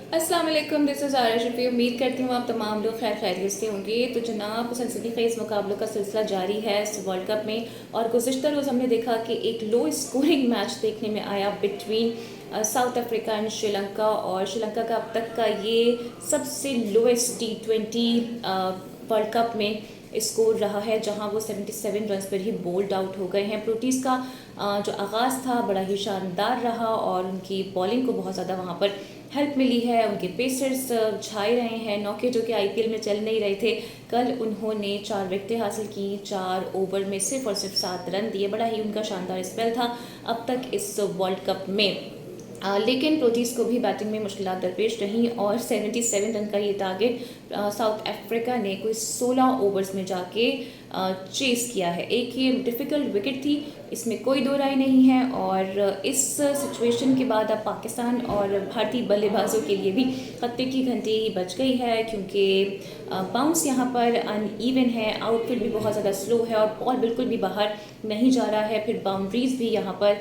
अस्सलाम वालेकुम, this is आरा शफी। उम्मीद करती हूँ आप तमाम लोग खैर खैरियत से होंगे। तो जनाब, सनसनीखेज़ मुकाबलों का सिलसिला जारी है इस वर्ल्ड कप में। और गुज़िश्ता रोज़ हमने देखा कि एक लो स्कोरिंग मैच देखने में आया between south Africa and Sri Lanka. और श्रीलंका का अब तक का ये सबसे लोएस्ट T20 वर्ल्ड कप में स्कोर रहा है, जहां वो 77 रन्स पर ही बोल्ड आउट हो गए हैं। प्रोटीज का जो आगाज़ था बड़ा ही शानदार रहा और उनकी बॉलिंग को बहुत ज़्यादा वहां पर हेल्प मिली है। उनके पेसर्स छाए रहे हैं। नौके जो कि आईपीएल में चल नहीं रहे थे, कल उन्होंने 4 विकेटें हासिल की। 4 ओवर में सिर्फ और सिर्फ 7 रन दिए। बड़ा ही उनका शानदार स्पेल था अब तक इस वर्ल्ड कप में। लेकिन प्रोटीज को भी बैटिंग में मुश्किलात दरपेश रहीं और 77 रन का ये टारगेट साउथ अफ्रीका ने कोई 16 ओवर्स में जाके चेस किया है। एक ये डिफ़िकल्ट विकेट थी, इसमें कोई दो राय नहीं है। और इस सिचुएशन के बाद अब पाकिस्तान और भारतीय बल्लेबाजों के लिए भी खतरे की घंटी बज गई है, क्योंकि बाउंस यहाँ पर अनइवन है, आउटफील्ड भी बहुत ज़्यादा स्लो है और बॉल बिल्कुल भी बाहर नहीं जा रहा है। फिर बाउंड्रीज भी यहाँ पर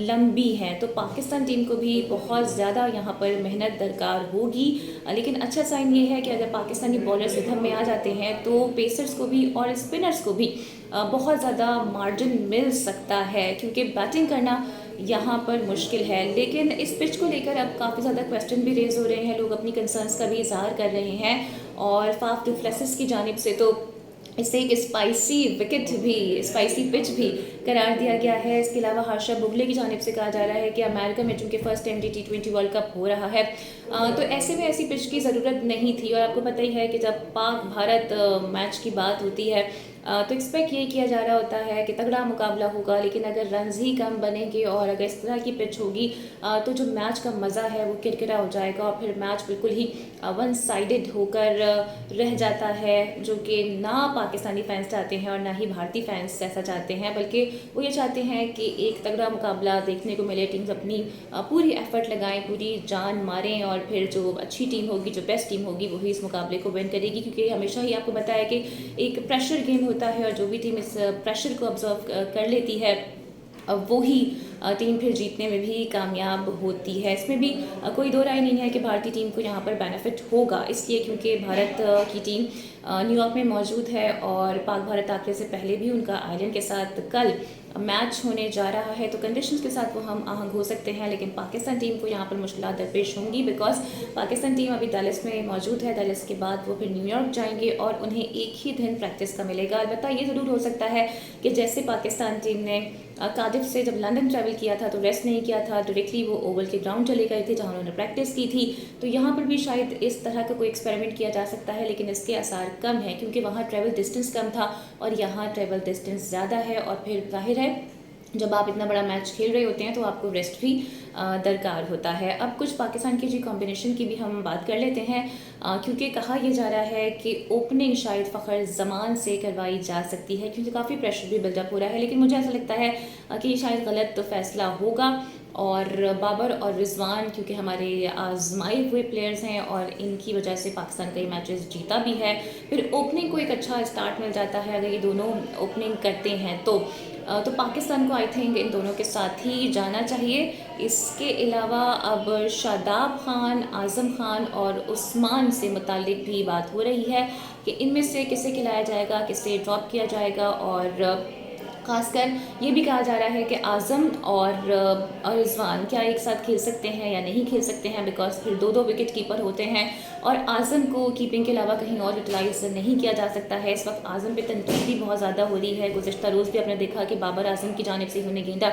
लंबी हैं, तो पाकिस्तान टीम को भी बहुत ज़्यादा यहाँ पर मेहनत दरकार होगी। लेकिन अच्छा साइन ये है कि अगर पाकिस्तानी बॉलर्स रिदम में आ जाते हैं तो पेसर्स को भी और स्पिनर्स को भी बहुत ज़्यादा मार्जिन मिल सकता है, क्योंकि बैटिंग करना यहाँ पर मुश्किल है। लेकिन इस पिच को लेकर अब काफ़ी ज़्यादा क्वेश्चन भी रेज हो रहे हैं, लोग अपनी कंसर्न्स का भी इजहार कर रहे हैं। और फाफ डू प्लेसिस की जानिब से तो इसे एक स्पाइसी पिच भी करार दिया गया है। इसके अलावा हाशा बुगले की जानिब से कहा जा रहा है कि अमेरिका में चूंकि first time T20 world cup हो रहा है, तो ऐसे में ऐसी पिच की ज़रूरत नहीं थी। और आपको पता ही है कि जब पाक भारत मैच की बात होती है तो एक्सपेक्ट ये किया जा रहा होता है कि तगड़ा मुकाबला होगा। लेकिन अगर रन्स ही कम बनेंगे और अगर इस तरह की पिच होगी तो जो मैच का मज़ा है वो किरकिरा हो जाएगा और फिर मैच बिल्कुल ही वन साइडेड होकर रह जाता है, जो कि ना पाकिस्तानी फैंस चाहते हैं और ना ही भारतीय फैंस ऐसा चाहते हैं। बल्कि वो ये चाहते हैं कि एक तगड़ा मुकाबला देखने को मिले, टीम्स अपनी पूरी एफर्ट लगाएं, पूरी जान मारें और फिर जो अच्छी टीम होगी, जो बेस्ट टीम होगी, वही इस मुकाबले को विन करेगी। क्योंकि हमेशा ही आपको बताया कि एक प्रेशर गेम होता है और जो भी टीम इस प्रेशर को ऑब्जर्व कर लेती है अब वो ही टीम फिर जीतने में भी कामयाब होती है। इसमें भी कोई दो राय नहीं है कि भारतीय टीम को यहाँ पर बेनिफिट होगा, इसलिए क्योंकि भारत की टीम न्यूयॉर्क में मौजूद है और पाक भारत आखिर से पहले भी उनका आयरलैंड के साथ कल मैच होने जा रहा है, तो कंडीशंस के साथ वो हम आहंग हो सकते हैं। लेकिन पाकिस्तान टीम को यहाँ पर मुश्किलात दरपेश होंगी, बिकॉज पाकिस्तान टीम अभी डैलस में मौजूद है। डैलस के बाद वो फिर न्यूयॉर्क जाएंगे और उन्हें एक ही दिन प्रैक्टिस का मिलेगा। अलबत्ता ये ज़रूर हो सकता है कि जैसे पाकिस्तान टीम ने कार्डिफ से जब लंदन ट्रैवल किया था तो रेस्ट नहीं किया था, डायरेक्टली वो ओवल के ग्राउंड चले गए थे जहाँ उन्होंने प्रैक्टिस की थी। तो यहाँ पर भी शायद इस तरह का कोई एक्सपेरिमेंट किया जा सकता है, लेकिन इसके आसार कम है क्योंकि वहाँ ट्रैवल डिस्टेंस कम था और यहाँ ट्रैवल डिस्टेंस ज़्यादा है। और फिर जाहिर है जब आप इतना बड़ा मैच खेल रहे होते हैं तो आपको रेस्ट भी दरकार होता है। अब कुछ पाकिस्तान की जी कॉम्बिनेशन की भी हम बात कर लेते हैं, क्योंकि कहा यह जा रहा है कि ओपनिंग शायद फ़खर जमान से करवाई जा सकती है, क्योंकि काफ़ी प्रेशर भी बिल्डअप हो रहा है। लेकिन मुझे ऐसा लगता है कि ये शायद गलत फैसला होगा और बाबर और रिजवान क्योंकि हमारे आजमाए हुए प्लेयर्स हैं और इनकी वजह से पाकिस्तान कई मैचेस जीता भी है। फिर ओपनिंग को एक अच्छा स्टार्ट मिल जाता है अगर ये दोनों ओपनिंग करते हैं तो पाकिस्तान को आई थिंक इन दोनों के साथ ही जाना चाहिए। इसके अलावा अब शादाब खान, आज़म खान और उस्मान से मुतालिक भी बात हो रही है कि इनमें से किसे खिलाया जाएगा, किसे ड्रॉप किया जाएगा। और खासकर ये भी कहा जा रहा है कि आज़म और रिजवान क्या एक साथ खेल सकते हैं या नहीं खेल सकते हैं, बिकॉज फिर दो विकेट कीपर होते हैं और आज़म को कीपिंग के अलावा कहीं और यूटिलाइज नहीं किया जा सकता है। इस वक्त आज़म पे तनकीद भी बहुत ज़्यादा हो रही है। गुज़िश्ता रोज़ भी आपने देखा कि बाबर आज़म की जानिब से उन्हें गेंदा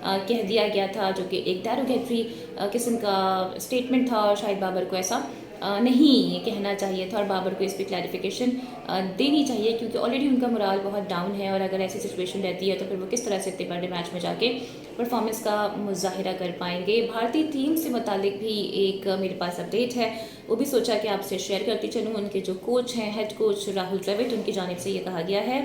कह दिया गया था, जो कि एक डेरोगेटरी किस्म का स्टेटमेंट था और शायद बाबर को ऐसा नहीं कहना चाहिए था और बाबर को इस पर क्लैरिफिकेशन देनी चाहिए, क्योंकि ऑलरेडी उनका मोराल बहुत डाउन है और अगर ऐसी सिचुएशन रहती है तो फिर वो किस तरह से इतने बड़े मैच में जाके परफॉर्मेंस का मुजाहिरा कर पाएंगे। भारतीय टीम से मुतालिक भी एक मेरे पास अपडेट है, वो भी सोचा कि आपसे शेयर करती चलूँ। उनके जो कोच हैं, हेड कोच राहुल द्रविड़, उनकी जानिब से ये कहा गया है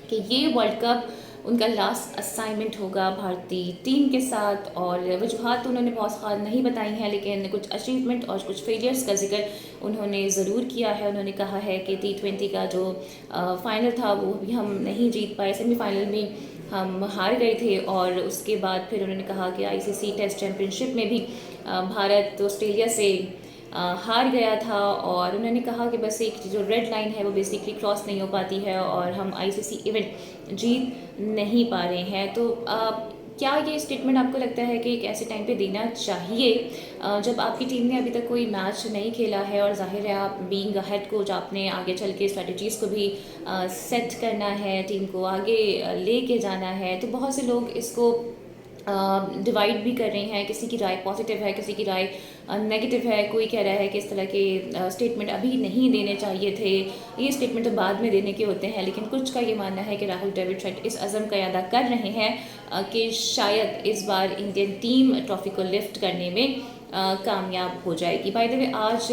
कि ये वर्ल्ड कप उनका लास्ट असाइनमेंट होगा भारतीय टीम के साथ। और वजूहत तो उन्होंने बहुत खास नहीं बताई हैं, लेकिन कुछ अचीवमेंट और कुछ फेलियर्स का जिक्र उन्होंने ज़रूर किया है। उन्होंने कहा है कि T20 का जो फाइनल था वो भी हम नहीं जीत पाए, सेमीफाइनल में हम हार गए थे। और उसके बाद फिर उन्होंने कहा कि ICC टेस्ट चैम्पियनशिप में भी भारत ऑस्ट्रेलिया से हार गया था और उन्होंने कहा कि बस एक जो रेड लाइन है वो बेसिकली क्रॉस नहीं हो पाती है और हम आईसीसी इवेंट जीत नहीं पा रहे हैं। तो क्या ये स्टेटमेंट आपको लगता है कि एक ऐसे टाइम पे देना चाहिए जब आपकी टीम ने अभी तक कोई मैच नहीं खेला है और जाहिर है आप बीइंग अ हेड कोच आपने आगे चल के स्ट्रेटजीज़ को भी सेट करना है, टीम को आगे लेके जाना है, तो बहुत से लोग इसको डिवाइड भी कर रहे हैं, किसी की राय पॉजिटिव है, किसी की राय नेगेटिव है। कोई कह रहा है कि इस तरह के स्टेटमेंट अभी नहीं देने चाहिए थे, ये स्टेटमेंट तो बाद में देने के होते हैं। लेकिन कुछ का ये मानना है कि राहुल द्रविड़ इस अज़म का अदा कर रहे हैं कि शायद इस बार इंडियन टीम ट्रॉफी को लिफ्ट करने में कामयाब हो जाएगी। बाय द वे आज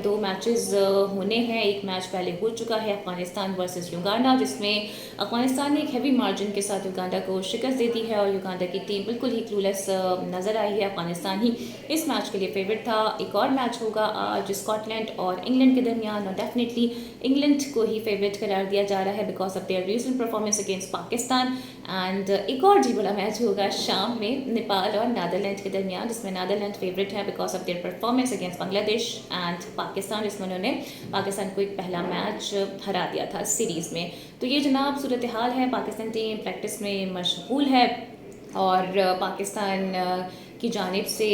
2 मैचेस होने हैं। एक मैच पहले हो चुका है अफगानिस्तान वर्सेस युगांडा, जिसमें अफगानिस्तान ने एक हैवी मार्जिन के साथ युगांडा को शिकस्त दे दी है और युगांडा की टीम बिल्कुल ही क्लूलेस नज़र आई है। अफगानिस्तान ही इस मैच के लिए फेवरेट था। एक और मैच होगा आज स्कॉटलैंड और इंग्लैंड के दरमियान और डेफिनेटली इंग्लैंड को ही फेवरेट करार दिया जा रहा है because of their recent performance against Pakistan. And एक और जी बड़ा मैच होगा शाम में नेपाल और नीदरलैंड के दरमियान, जिसमें नीदरलैंड फेवरेट है because of their performance against Bangladesh and Pakistan, जिसमें उन्होंने पाकिस्तान को एक पहला मैच हरा दिया था सीरीज़ में। तो ये जनाब सूरत हाल है। पाकिस्तान टीम प्रैक्टिस में मशगूल है और पाकिस्तान की जानिब से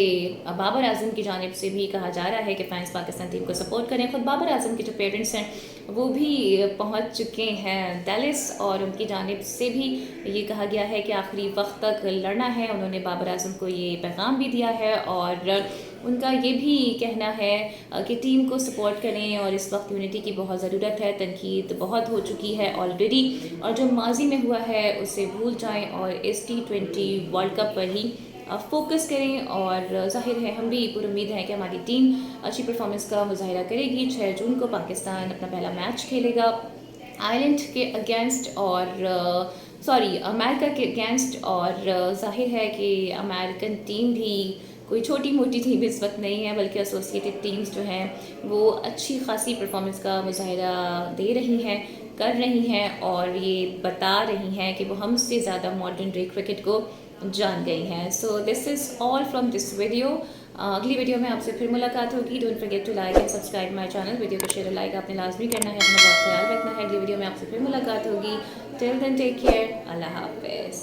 बाबर आजम की जानिब से भी कहा जा रहा है कि फैंस पाकिस्तान टीम को सपोर्ट करें। खुद बाबर आजम के जो पेरेंट्स हैं वो भी पहुंच चुके हैं डैलिस और उनकी जानिब से भी ये कहा गया है कि आखिरी वक्त तक लड़ना है। उन्होंने बाबर आजम को ये पैगाम भी दिया है और उनका ये भी कहना है कि टीम को सपोर्ट करें और इस वक्त यूनिटी की बहुत ज़रूरत है। तनकीद बहुत हो चुकी है ऑलरेडी और जो माजी में हुआ है उसे भूल जाएं और इस T20 वर्ल्ड कप पर ही फोकस करें। और जाहिर है हम भी पूरी उम्मीद है कि हमारी टीम अच्छी परफॉर्मेंस का मुजाहिरा करेगी। 6 जून को पाकिस्तान अपना पहला मैच खेलेगा आयरलैंड के अगेंस्ट और अमेरिका के अगेंस्ट और जाहिर है कि अमेरिकन टीम भी कोई छोटी मोटी टीम इस वक्त नहीं है, बल्कि एसोसिएटेड टीम्स जो हैं वो अच्छी खासी परफॉर्मेंस का मुजाहिरा दे रही हैं, कर रही हैं और ये बता रही हैं कि वो हमसे ज़्यादा मॉडर्न डे क्रिकेट को जान गई हैं। So this is all from this video. अगली वीडियो में आपसे फिर मुलाकात होगी। Don't forget to like and subscribe my channel. Video को शेयर और लाइक आपने लाजमी करना है, अपना बहुत ख्याल रखना है। अगली वीडियो में आपसे फिर मुलाकात होगी। टिल देन टेक केयर, अल्लाह हाफिज़।